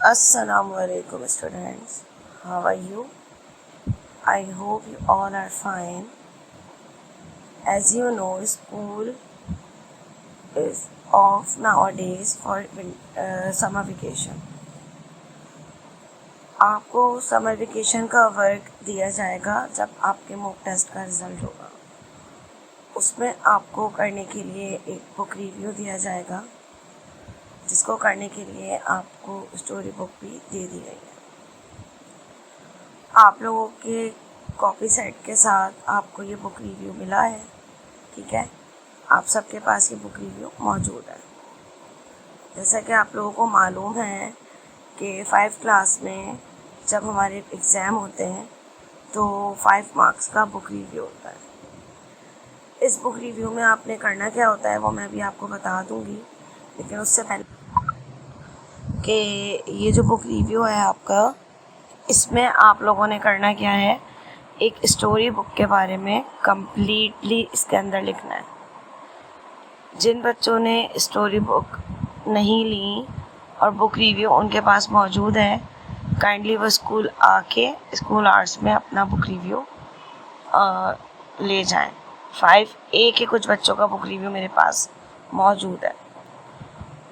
Assalamualaikum students, how are you? I hope you all are fine. As you know, school is off nowadays for summer vacation. आपको summer vacation का work दिया जाएगा जब आपके mock test का result होगा। उसमें आपको करने के लिए एक बुक रिव्यू दिया जाएगा, जिसको करने के लिए आपको स्टोरी बुक भी दे दी गई है। आप लोगों के कॉपी सेट के साथ आपको ये बुक रिव्यू मिला है, ठीक है। आप सबके पास ये बुक रिव्यू मौजूद है। जैसा कि आप लोगों को मालूम है कि 5 क्लास में जब हमारे एग्ज़ाम होते हैं तो 5 मार्क्स का बुक रिव्यू होता है। इस बुक रिव्यू में आपने करना क्या होता है वो मैं भी आपको बता दूंगी, लेकिन उससे पहले कि ये जो बुक रिव्यू है आपका, इसमें आप लोगों ने करना क्या है, एक स्टोरी बुक के बारे में कम्प्लीटली इसके अंदर लिखना है। जिन बच्चों ने स्टोरी बुक नहीं ली और बुक रिव्यू उनके पास मौजूद है, काइंडली वो स्कूल आके स्कूल आवर्स में अपना बुक रिव्यू ले जाएं। 5A के कुछ बच्चों का बुक रिव्यू मेरे पास मौजूद है,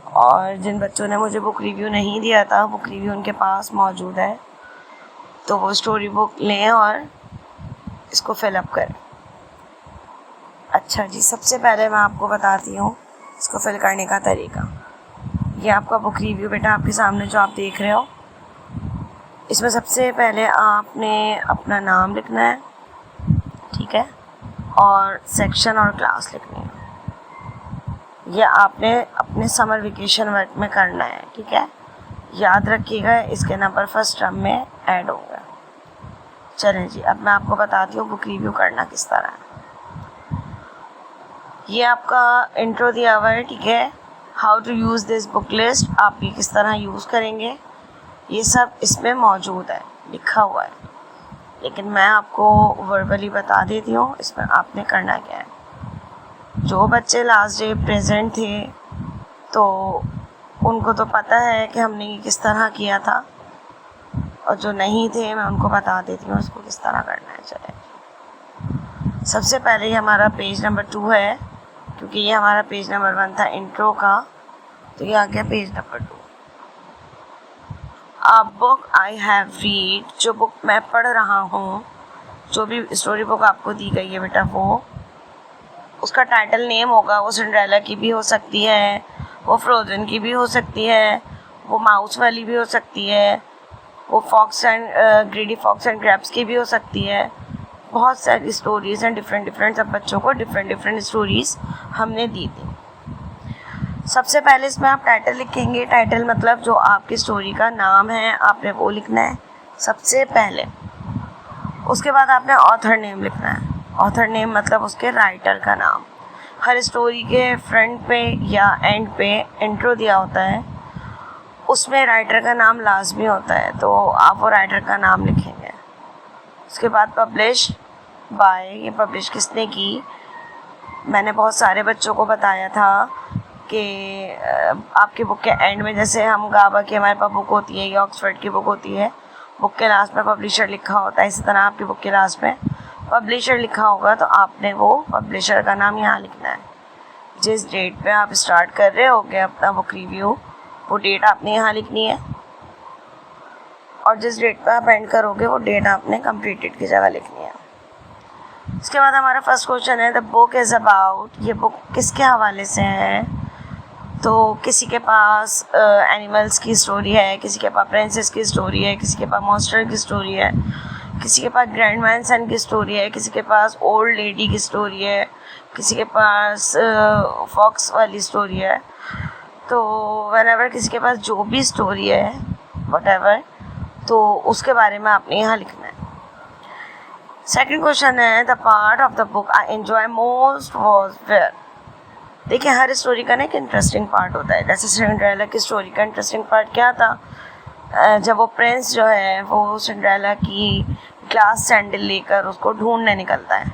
और जिन बच्चों ने मुझे बुक रिव्यू नहीं दिया था, बुक रिव्यू उनके पास मौजूद है, तो वो स्टोरी बुक लें और इसको फिलअप करें। अच्छा जी, सबसे पहले मैं आपको बताती हूँ इसको फिल करने का तरीका। ये आपका बुक रिव्यू बेटा आपके सामने जो आप देख रहे हो, इसमें सबसे पहले आपने अपना नाम लिखना है, ठीक है, और सेक्शन और क्लास लिखनी है। ये आपने अपने समर वेकेशन वर्क में करना है, ठीक है। याद रखिएगा, इसके नंबर फर्स्ट टर्म में ऐड होंगे। चलें जी, अब मैं आपको बताती हूँ बुक रिव्यू करना किस तरह है। ये आपका इंट्रो दिया हुआ है, ठीक है। How to use this book list, आप ये किस तरह यूज़ करेंगे, ये सब इसमें मौजूद है, लिखा हुआ है, लेकिन मैं आपको वर्बली बता देती हूँ इसमें आपने करना क्या है। जो बच्चे लास्ट डे प्रेजेंट थे तो उनको तो पता है कि हमने ये किस तरह किया था, और जो नहीं थे मैं उनको बता देती हूँ इसको किस तरह करना है। चले, सबसे पहले ये हमारा पेज नंबर 2 है, क्योंकि ये हमारा पेज नंबर 1 था इंट्रो का, तो ये आ गया पेज नंबर 2। अब बुक आई हैव रीड, जो बुक मैं पढ़ रहा हूँ, जो भी स्टोरी बुक आपको दी गई है बेटा, वो उसका टाइटल नेम होगा। वो सिंड्रेला की भी हो सकती है, वो फ्रोजन की भी हो सकती है, वो माउस वाली भी हो सकती है, वो fox and greedy fox and crabs की भी हो सकती है। बहुत सारी स्टोरीज़ हैं, डिफरेंट सब बच्चों को डिफरेंट स्टोरीज़ हमने दी थी। सबसे पहले इसमें आप टाइटल लिखेंगे। टाइटल मतलब जो आपकी स्टोरी का नाम है, आपने वो लिखना है सबसे पहले। उसके बाद आपने ऑथर नेम लिखना है। ऑथर नेम मतलब उसके राइटर का नाम। हर स्टोरी के फ्रंट पे या एंड पे इंट्रो दिया होता है, उसमें राइटर का नाम लाजमी होता है, तो आप वो राइटर का नाम लिखेंगे। उसके बाद पब्लिश बाय, ये पब्लिश किसने की, मैंने बहुत सारे बच्चों को बताया था कि आपकी बुक के एंड में, जैसे हम गाबा की हमारे पास बुक होती है या ऑक्सफर्ड की बुक होती है, बुक के लास्ट में पब्लिशर लिखा होता है, इसी तरह आपकी बुक के लास्ट में पब्लिशर लिखा होगा, तो आपने वो पब्लिशर का नाम यहाँ लिखना है। जिस डेट पे आप स्टार्ट कर रहे होगे अपना बुक रिव्यू, वो डेट आपने यहाँ लिखनी है, और जिस डेट पे आप एंड करोगे वो डेट आपने कंप्लीटेड की जगह लिखनी है। उसके बाद हमारा फर्स्ट क्वेश्चन है, द बुक इज़ अबाउट, ये बुक किसके हवाले से है। तो किसी के पास एनिमल्स की स्टोरी है, किसी के पास प्रिंसेस की स्टोरी है, किसी के पास मॉन्स्टर की स्टोरी है, किसी के पास ग्रैंडमैन सन की स्टोरी है, किसी के पास ओल्ड लेडी की स्टोरी है, किसी के पास फॉक्स वाली स्टोरी है। तो व्हेनेवर किसी के पास जो भी स्टोरी है, व्हाटएवर, तो उसके बारे में आपने यहाँ लिखना है। सेकंड क्वेश्चन है, the part of the book I enjoy most was where. देखिए, हर स्टोरी का ना एक इंटरेस्टिंग पार्ट होता है। जैसे सिंड्रेला की स्टोरी का इंटरेस्टिंग पार्ट क्या था, जब वो प्रिंस जो है वो सिंड्रेला की ग्लास सैंडल लेकर उसको ढूंढने निकलता है।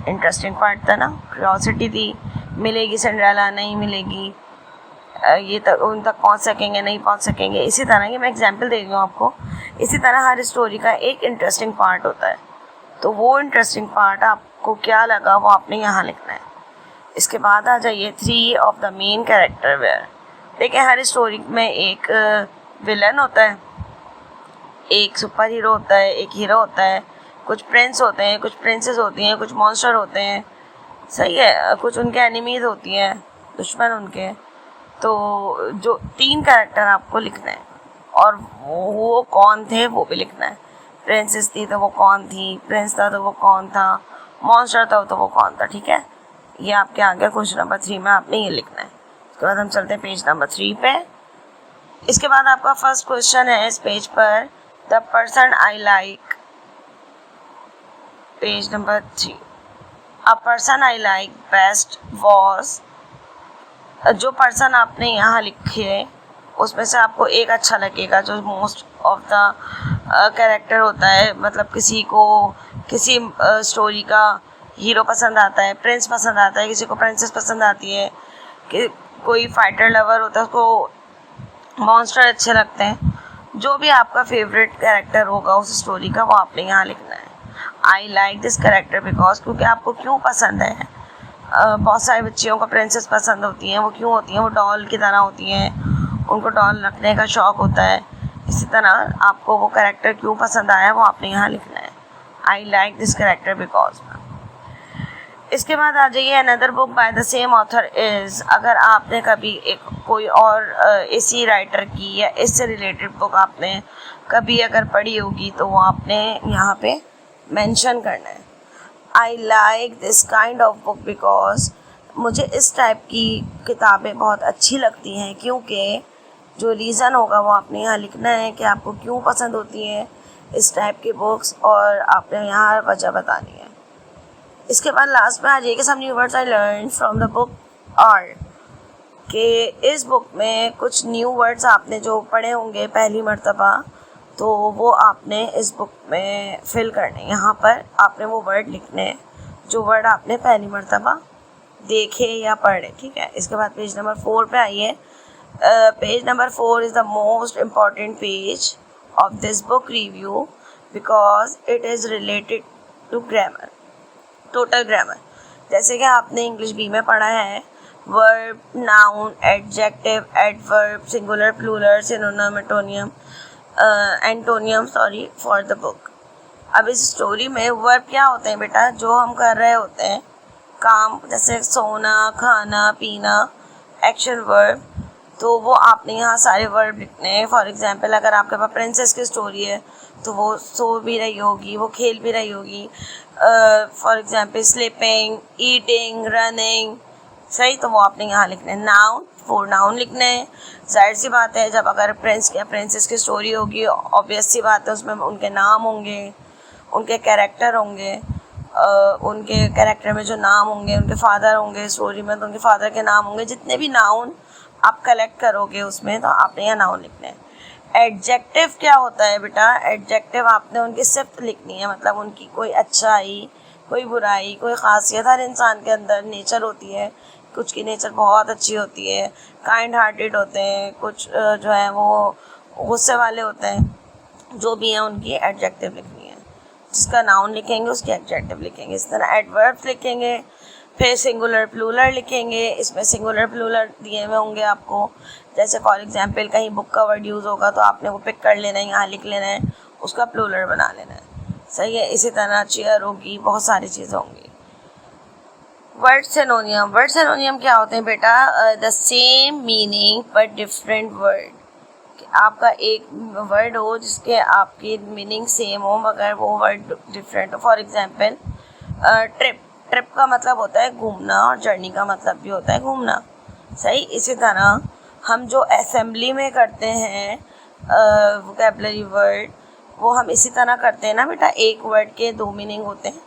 इंटरेस्टिंग पार्ट था ना, क्यूरियोसिटी थी, मिलेगी सिंड्रेला नहीं मिलेगी, ये तक उन तक पहुंच सकेंगे नहीं पहुंच सकेंगे। इसी तरह की मैं एग्जांपल दे रही हूँ आपको। इसी तरह हर स्टोरी का एक इंटरेस्टिंग पार्ट होता है, तो वो इंटरेस्टिंग पार्ट आपको क्या लगा वो आपने यहाँ लिखना है। इसके बाद आ जाइए 3 of the main character where. देखिए हर स्टोरी में एक विलन होता है, एक सुपर हीरो होता है, एक हीरो होता है, कुछ प्रिंस होते हैं, कुछ प्रिंसेस होती हैं, कुछ मॉन्स्टर होते हैं, सही है, कुछ उनके एनिमीज होती हैं, दुश्मन उनके। तो जो 3 कैरेक्टर आपको लिखना है और वो कौन थे वो भी लिखना है। प्रिंसेस थी तो वो कौन थी, प्रिंस था तो वो कौन था, मॉन्स्टर था तो वो कौन था। ठीक है, ये आपके आगे क्वेश्चन नंबर 3 में आपने ये लिखना है। उसके बाद हम चलते हैं पेज नंबर 3 पे। इसके बाद आपका फर्स्ट क्वेश्चन है इस पेज पर, the person I like. Page number 3, a person I like best was. जो पर्सन आपने यहाँ लिखे उसमें से आपको एक अच्छा लगेगा जो मोस्ट ऑफ द कैरेक्टर होता है, मतलब किसी को किसी स्टोरी का हीरो पसंद आता है, प्रिंस पसंद आता है, किसी को प्रिंसेस पसंद आती है, कि कोई फाइटर लवर होता है उसको मॉन्स्टर अच्छे लगते हैं। जो भी आपका फेवरेट कैरेक्टर होगा उस स्टोरी का वो आपने यहाँ लिखना है। I like this character because, क्योंकि आपको क्यों पसंद है। बहुत सारे बच्चियों को प्रिंसेस पसंद होती हैं, वो क्यों होती हैं, वो डॉल की तरह होती हैं, उनको डॉल रखने का शौक़ होता है। इसी तरह आपको वो कैरेक्टर क्यों पसंद आया वो आपने यहाँ लिखना है, I like this character because. इसके बाद आ जाइए another book by the same author is. अगर आपने कभी एक कोई और इसी राइटर की या इससे रिलेटेड बुक आपने कभी अगर पढ़ी होगी तो वो आपने यहाँ पे मेंशन करना है। I like this kind of book because, मुझे इस टाइप की किताबें बहुत अच्छी लगती हैं, क्योंकि जो रीज़न होगा वो आपने यहाँ लिखना है कि आपको क्यों पसंद होती हैं इस टाइप की बुक्स, और आपने यहाँ वजह बतानी है। इसके बाद लास्ट में आ जाइए some new words I learn from the book are, कि इस बुक में कुछ न्यू वर्ड्स आपने जो पढ़े होंगे पहली मर्तबा तो वो आपने इस बुक में फिल करने। यहाँ पर आपने वो वर्ड लिखने हैं जो वर्ड आपने पहली मर्तबा देखे या पढ़े। ठीक है, इसके बाद पेज नंबर 4 पे आइए। Page number 4 is the most important page of this book review because it is related to grammar, total grammar. जैसे कि आपने इंग्लिश बी में पढ़ा है, verb, noun, adjective, adverb, singular, plural, synonym, antonym for the book. अब इस story में verb क्या होते हैं बेटा, जो हम कर रहे होते हैं काम, जैसे सोना, खाना, पीना, एक्शन वर्ब, तो वो आपने यहाँ सारे वर्ब लिखने हैं। फॉर एग्जांपल अगर आपके पास प्रिंसेस की स्टोरी है तो वो सो भी रही होगी, वो खेल भी रही होगी। For example sleeping, eating, running, सही, तो वो आपने यहाँ लिखने हैं। नाउन, 4 नाउन लिखने हैं। जाहिर सी बात है जब अगर प्रिंस या प्रिंसेस की स्टोरी होगी ऑब्वियस सी बात है उसमें उनके नाम होंगे, उनके कैरेक्टर होंगे, उनके कैरेक्टर में जो नाम होंगे, उनके फादर होंगे स्टोरी में तो उनके फादर के नाम होंगे। जितने भी नाउन आप कलेक्ट करोगे उसमें तो आपने यहाँ नाउन लिखने हैं। एडजेक्टिव क्या होता है बेटा, एडजेक्टिव आपने उनकी सिफ्त लिखनी है, मतलब उनकी कोई अच्छाई, कोई बुराई, कोई ख़ासियत। हर इंसान के अंदर नेचर होती है, कुछ की नेचर बहुत अच्छी होती है, काइंड हार्टेड होते हैं, कुछ जो है वो गुस्से वाले होते हैं। जो भी हैं उनकी एडजेक्टिव लिखनी है, जिसका नाउन लिखेंगे उसकी एडजेक्टिव लिखेंगे। इस तरह एडवर्ब्स लिखेंगे, फिर सिंगुलर प्लूरल लिखेंगे। इसमें सिंगुलर प्लूरल दिए हुए होंगे आपको, जैसे फॉर एग्जांपल कहीं बुक का वर्ड यूज़ होगा तो आपने वो पिक कर लेना है, यहाँ लिख लेना है, उसका प्लूरल बना लेना है, सही है। इसी तरह चेयर होगी, बहुत सारी चीज़ें होंगी। वर्ड सिनोनियम, वर्ड सिनोनियम क्या होते हैं बेटा, the same meaning but different word. आपका एक वर्ड हो जिसके आपकी मीनिंग सेम हो मगर वो वर्ड डिफरेंट हो। फॉर एग्जांपल ट्रिप, ट्रिप का मतलब होता है घूमना और जर्नी का मतलब भी होता है घूमना, सही। इसी तरह हम जो असेंबली में करते हैं वोकैबुलरी वर्ड, वो हम इसी तरह करते हैं ना बेटा, एक वर्ड के 2 मीनिंग होते हैं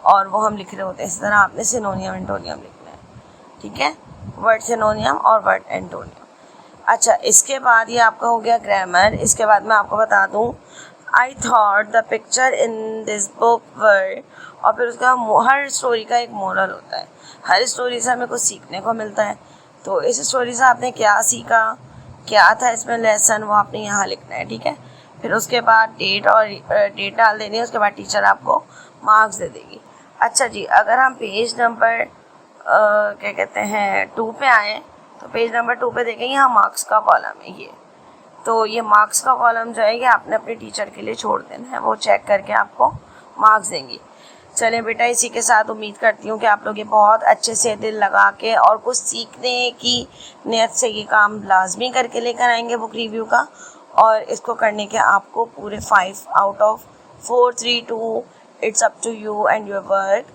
और वो हम लिख रहे होते हैं। इसी तरह आपने सिनोनियम एंटोनियम लिखना है, ठीक है, वर्ड सिनोनियम और वर्ड एंटोनियम। अच्छा, इसके बाद ये आपका हो गया ग्रामर। इसके बाद मैं आपको बता दूँ, I thought the picture in this book वर, और फिर उसका हर स्टोरी का एक मोरल होता है, हर स्टोरी से हमें कुछ सीखने को मिलता है। तो इस स्टोरी से आपने क्या सीखा, क्या था इसमें लेसन, वो आपने यहाँ लिखना है, ठीक है। फिर उसके बाद डेट डाल देनी है, उसके बाद टीचर आपको मार्क्स दे देगी। अच्छा जी, अगर हम पेज नंबर क्या कहते हैं 2 पे आए, तो पेज नंबर 2 पे देखेंगे यहाँ मार्क्स का कॉलम है ये। तो ये मार्क्स का कॉलम जो है ये आपने अपने टीचर के लिए छोड़ देना है, वो चेक करके आपको मार्क्स देंगी। चलें बेटा, इसी के साथ उम्मीद करती हूँ कि आप लोग ये बहुत अच्छे से दिल लगा के और कुछ सीखने की नियत से ये काम लाजमी करके लेकर आएंगे बुक रिव्यू का। और इसको करने के आपको पूरे 5 out of 4, 3, 2, it's up to you and your work,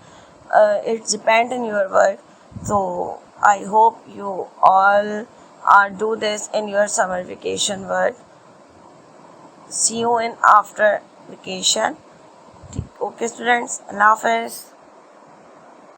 it's depend in your work. So I hope you all do this in your summer vacation work. See you in after vacation. Okay students, Allah Hafiz.